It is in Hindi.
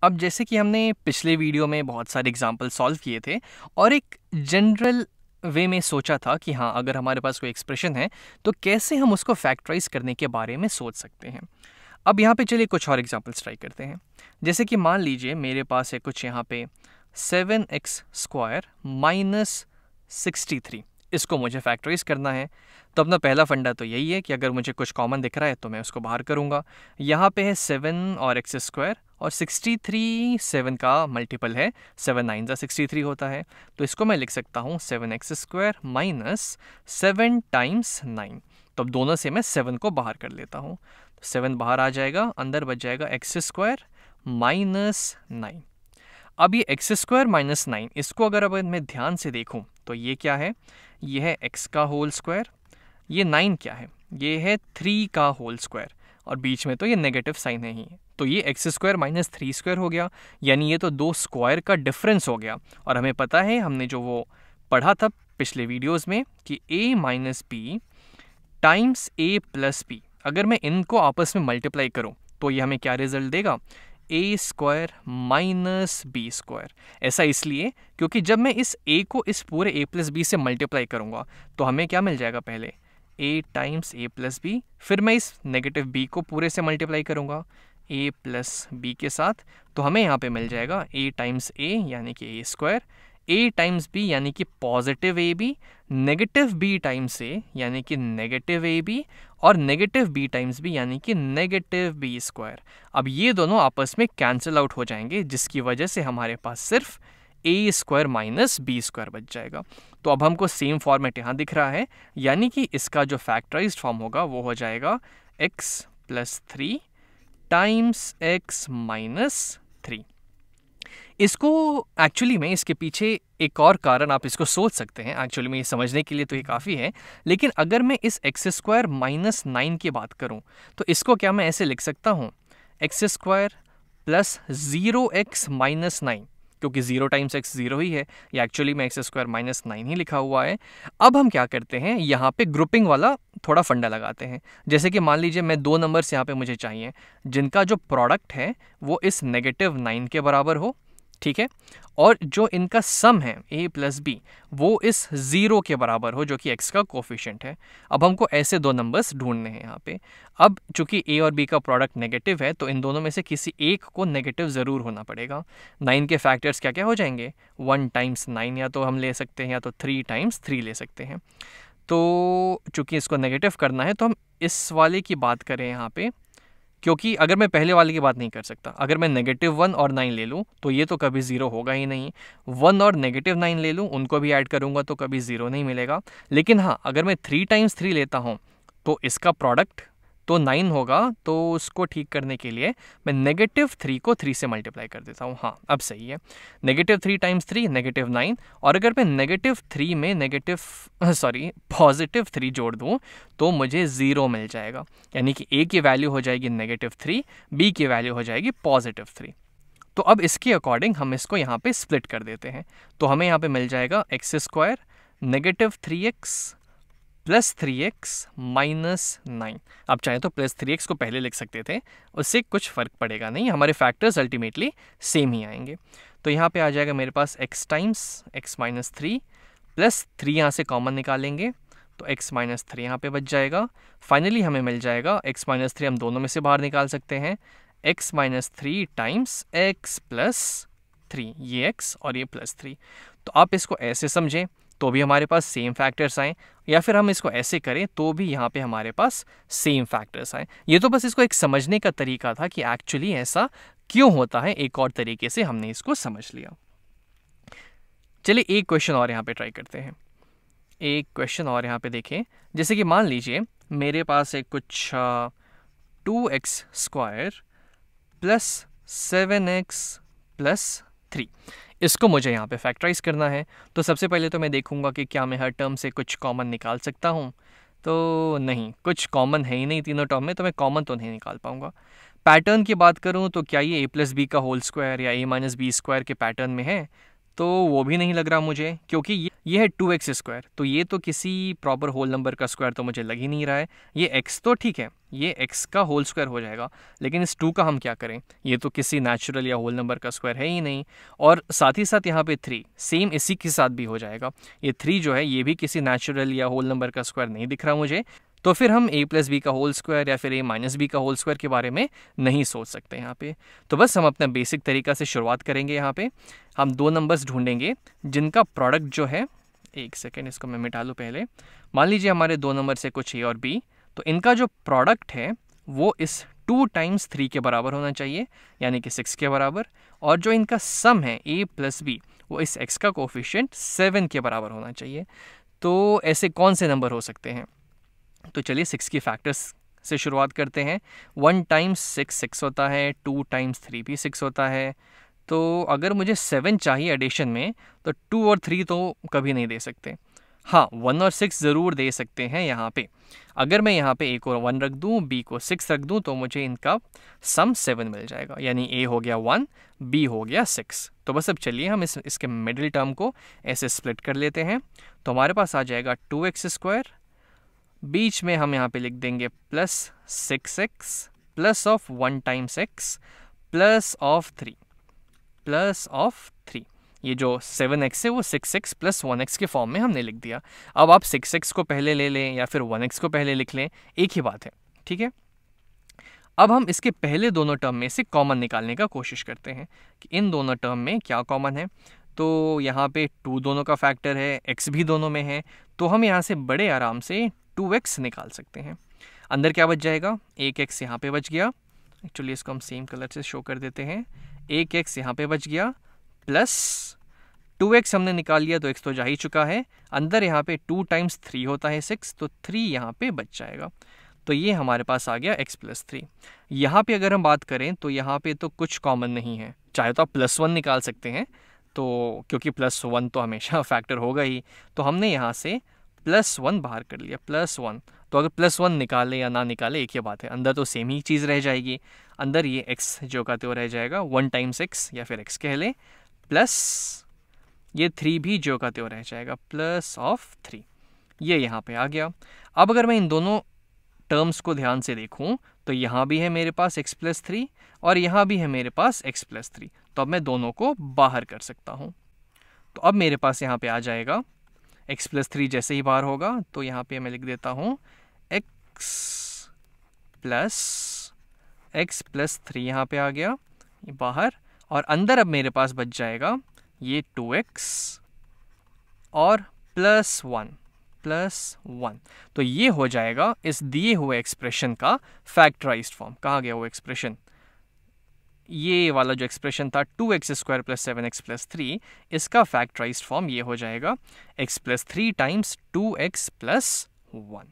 अब जैसे कि हमने पिछले वीडियो में बहुत सारे एग्जाम्पल सॉल्व किए थे और एक जनरल वे में सोचा था कि हाँ, अगर हमारे पास कोई एक्सप्रेशन है तो कैसे हम उसको फैक्टराइज करने के बारे में सोच सकते हैं। अब यहाँ पे चलिए कुछ और एग्जाम्पल्स ट्राई करते हैं। जैसे कि मान लीजिए मेरे पास है कुछ यहाँ पे 7x² माइनस 63, इसको मुझे फैक्टराइज करना है। तो अपना पहला फंडा तो यही है कि अगर मुझे कुछ कॉमन दिख रहा है तो मैं उसको बाहर करूँगा। यहाँ पे है 7 और x² और 63 7 का मल्टीपल है, 7 9 जा 63 होता है। तो इसको मैं लिख सकता हूँ 7x² माइनस 7 टाइम्स 9। तो अब दोनों से मैं 7 को बाहर कर लेता हूँ, तो 7 बाहर आ जाएगा, अंदर बच जाएगा x² माइनस 9। अब ये x² माइनस 9, इसको अगर अब मैं ध्यान से देखूं तो ये क्या है, ये है x का होल स्क्वायर, ये 9 क्या है, ये है 3 का होल स्क्वायर, और बीच में तो ये नेगेटिव साइन है ही। तो ये x² माइनस 3² हो गया, यानी ये तो दो स्क्वायर का डिफरेंस हो गया। और हमें पता है, हमने जो वो पढ़ा था पिछले वीडियोस में कि a minus B times a plus B, अगर मैं इनको आपस में मल्टीप्लाई करूं तो ये हमें क्या रिजल्ट देगा, a² माइनस b²। ऐसा इसलिए क्योंकि जब मैं इस a को इस पूरे a प्लस बी से मल्टीप्लाई करूंगा तो हमें क्या मिल जाएगा, पहले a times a plus B, फिर मैं इस नेगेटिव b को पूरे से मल्टीप्लाई करूंगा a प्लस बी के साथ, तो हमें यहाँ पे मिल जाएगा a टाइम्स a यानी कि a², a टाइम्स b यानी कि positive A B, negative b times a यानी कि नेगेटिव ए बी, और नेगेटिव b टाइम्स b यानी कि नेगेटिव b²। अब ये दोनों आपस में कैंसिल आउट हो जाएंगे, जिसकी वजह से हमारे पास सिर्फ a² माइनस b² बच जाएगा। तो अब हमको सेम फॉर्मेट यहाँ दिख रहा है, यानी कि इसका जो फैक्टराइज्ड फॉर्म होगा वो हो जाएगा x plus 3 times x minus 3। इसको एक्चुअली में इसके पीछे एक और कारण आप इसको सोच सकते हैं, एक्चुअली में ये समझने के लिए तो ये काफ़ी है। लेकिन अगर मैं इस x² माइनस 9 की बात करूं तो इसको क्या मैं ऐसे लिख सकता हूं, x² प्लस 0x माइनस 9, क्योंकि 0 टाइम्स x 0 ही है, या एक्चुअली में x² माइनस 9 ही लिखा हुआ है। अब हम क्या करते हैं, यहाँ पे ग्रुपिंग वाला थोड़ा फंडा लगाते हैं। जैसे कि मान लीजिए मैं दो नंबर्स यहाँ पे मुझे चाहिए जिनका जो प्रोडक्ट है वो इस नेगेटिव 9 के बराबर हो, ठीक है, और जो इनका सम है a प्लस बी वो इस 0 के बराबर हो, जो कि x का कोफिशिएंट है। अब हमको ऐसे दो नंबर्स ढूंढने हैं यहाँ पे। अब चूंकि a और b का प्रोडक्ट नेगेटिव है तो इन दोनों में से किसी एक को नेगेटिव ज़रूर होना पड़ेगा। 9 के फैक्टर्स क्या क्या हो जाएंगे, 1 टाइम्स 9 या तो हम ले सकते हैं, या तो 3 टाइम्स 3 ले सकते हैं। तो चूंकि इसको नेगेटिव करना है तो हम इस वाले की बात करें यहाँ पे, क्योंकि अगर मैं पहले वाले की बात नहीं कर सकता, अगर मैं -1 और 9 ले लूँ तो ये तो कभी 0 होगा ही नहीं। 1 और -9 ले लूँ, उनको भी ऐड करूँगा तो कभी 0 नहीं मिलेगा। लेकिन हाँ, अगर मैं 3 टाइम्स 3 लेता हूँ तो इसका प्रोडक्ट तो 9 होगा, तो उसको ठीक करने के लिए मैं -3 को 3 से मल्टीप्लाई कर देता हूँ। हाँ, अब सही है, -3 टाइम्स 3 -9, और अगर मैं -3 में +3 जोड़ दूँ तो मुझे 0 मिल जाएगा, यानी कि a की वैल्यू हो जाएगी -3, b की वैल्यू हो जाएगी +3। तो अब इसके अकॉर्डिंग हम इसको यहाँ पे स्प्लिट कर देते हैं, तो हमें यहाँ पे मिल जाएगा x² -3x plus 3x minus 9। अब चाहे तो प्लस 3x को पहले लिख सकते थे, उससे कुछ फ़र्क पड़ेगा नहीं, हमारे फैक्टर्स अल्टीमेटली सेम ही आएंगे। तो यहाँ पे आ जाएगा मेरे पास x times x minus 3 plus 3, यहाँ से कॉमन निकालेंगे तो x माइनस 3 यहाँ पे बच जाएगा। फाइनली हमें मिल जाएगा x माइनस 3 हम दोनों में से बाहर निकाल सकते हैं, x minus 3 times x plus 3, ये x और ये प्लस 3। तो आप इसको ऐसे समझें तो भी हमारे पास सेम फैक्टर्स आए, या फिर हम इसको ऐसे करें तो भी यहाँ पे हमारे पास सेम फैक्टर्स आए। ये तो बस इसको एक समझने का तरीका था कि एक्चुअली ऐसा क्यों होता है, एक और तरीके से हमने इसको समझ लिया। चलिए एक क्वेश्चन और यहाँ पे ट्राई करते हैं। एक क्वेश्चन और यहाँ पे देखें, जैसे कि मान लीजिए मेरे पास एक कुछ 2x² प्लस 7x प्लस 3, इसको मुझे यहाँ पे फैक्टराइज करना है। तो सबसे पहले तो मैं देखूंगा कि क्या मैं हर टर्म से कुछ कॉमन निकाल सकता हूँ, तो नहीं, कुछ कॉमन है ही नहीं तीनों टर्म में, तो मैं कॉमन तो नहीं निकाल पाऊंगा। पैटर्न की बात करूँ तो क्या ये a प्लस बी का होल स्क्वायर या a माइनस बी स्क्वायर के पैटर्न में है, तो वो भी नहीं लग रहा मुझे, क्योंकि ये है 2x², तो ये तो किसी प्रॉपर होल नंबर का स्क्वायर तो मुझे लग ही नहीं रहा है। ये x तो ठीक है, ये x का होल स्क्वायर हो जाएगा, लेकिन इस 2 का हम क्या करें, ये तो किसी नेचुरल या होल नंबर का स्क्वायर है ही नहीं। और साथ ही साथ यहाँ पे 3 सेम इसी के साथ भी हो जाएगा। ये 3 जो है ये भी किसी नेचुरल या होल नंबर का स्क्वायर नहीं दिख रहा मुझे। तो फिर हम a+b का होल स्क्वायर या फिर a-b का होल स्क्वायर के बारे में नहीं सोच सकते यहाँ पे। तो बस हम अपना बेसिक तरीका से शुरुआत करेंगे। यहाँ पे हम 2 नंबर्स ढूंढेंगे जिनका प्रोडक्ट जो है, एक सेकेंड इसको मैं मिटा लूँ पहले। मान लीजिए हमारे 2 नंबर से कुछ a और b, तो इनका जो प्रोडक्ट है वो इस 2 × 3 के बराबर होना चाहिए, यानी कि 6 के बराबर। और जो इनका सम है a+b, वो इस x का कोफिशिएंट 7 के बराबर होना चाहिए। तो ऐसे कौन से नंबर हो सकते हैं? तो चलिए 6 की फैक्टर्स से शुरुआत करते हैं। 1 × 6 6 होता है, 2 × 3 भी 6 होता है। तो अगर मुझे 7 चाहिए एडिशन में, तो 2 और 3 तो कभी नहीं दे सकते। हाँ, 1 और 6 ज़रूर दे सकते हैं यहाँ पे। अगर मैं यहाँ पे a को 1 रख दूँ, b को 6 रख दूँ, तो मुझे इनका सम 7 मिल जाएगा, यानी a हो गया 1, b हो गया 6। तो बस अब चलिए हम इसके मिडिल टर्म को ऐसे स्प्लिट कर लेते हैं। तो हमारे पास आ जाएगा 2x², बीच में हम यहाँ पे लिख देंगे +6x plus of 1 × x plus of 3। ये जो 7x है वो 6x + 1x के फॉर्म में हमने लिख दिया। अब आप 6x को पहले ले लें या फिर 1x को पहले लिख लें, एक ही बात है, ठीक है। अब हम इसके पहले दोनों टर्म में से कॉमन निकालने का कोशिश करते हैं कि इन दोनों टर्म में क्या कॉमन है। तो यहाँ पे 2 दोनों का फैक्टर है, x भी दोनों में है, तो हम यहाँ से बड़े आराम से 2x निकाल सकते हैं। अंदर क्या बच जाएगा, एक x यहाँ पे बच गया। एक्चुअली इसको हम सेम कलर से शो कर देते हैं। एक x यहाँ पे बच गया, प्लस 2x हमने निकाल लिया तो x तो जा ही चुका है। अंदर यहाँ पे 2 × 3 होता है 6, तो 3 यहाँ पे बच जाएगा। तो ये हमारे पास आ गया x + 3। यहाँ पे अगर हम बात करें तो यहाँ पे तो कुछ कॉमन नहीं है। चाहे तो आप +1 निकाल सकते हैं, तो क्योंकि +1 तो हमेशा फैक्टर होगा ही, तो हमने यहाँ से +1 बाहर कर लिया, +1। तो अगर +1 निकाले या ना निकाले एक ही बात है, अंदर तो सेम ही चीज़ रह जाएगी। अंदर ये x जो का त्यो रह जाएगा 1 × 6 या फिर x कह लें, प्लस ये 3 भी जो का त्यो रह जाएगा +3। ये यहाँ पे आ गया। अब अगर मैं इन दोनों टर्म्स को ध्यान से देखूं तो यहाँ भी है मेरे पास x + 3 और यहाँ भी है मेरे पास x + 3। तो अब मैं दोनों को बाहर कर सकता हूँ। तो अब मेरे पास यहाँ पे आ जाएगा x + 3। जैसे ही बाहर होगा तो यहाँ पे मैं लिख देता हूँ x + 3, यहाँ पे आ गया ये बाहर। और अंदर अब मेरे पास बच जाएगा ये 2x और +1। तो ये हो जाएगा इस दिए हुए एक्सप्रेशन का फैक्टराइज्ड फॉर्म। कहाँ गया वो एक्सप्रेशन? ये वाला जो एक्सप्रेशन था 2x² + 7x + 3, इसका फैक्टराइज्ड फॉर्म ये हो जाएगा x + 3 × 2x + 1।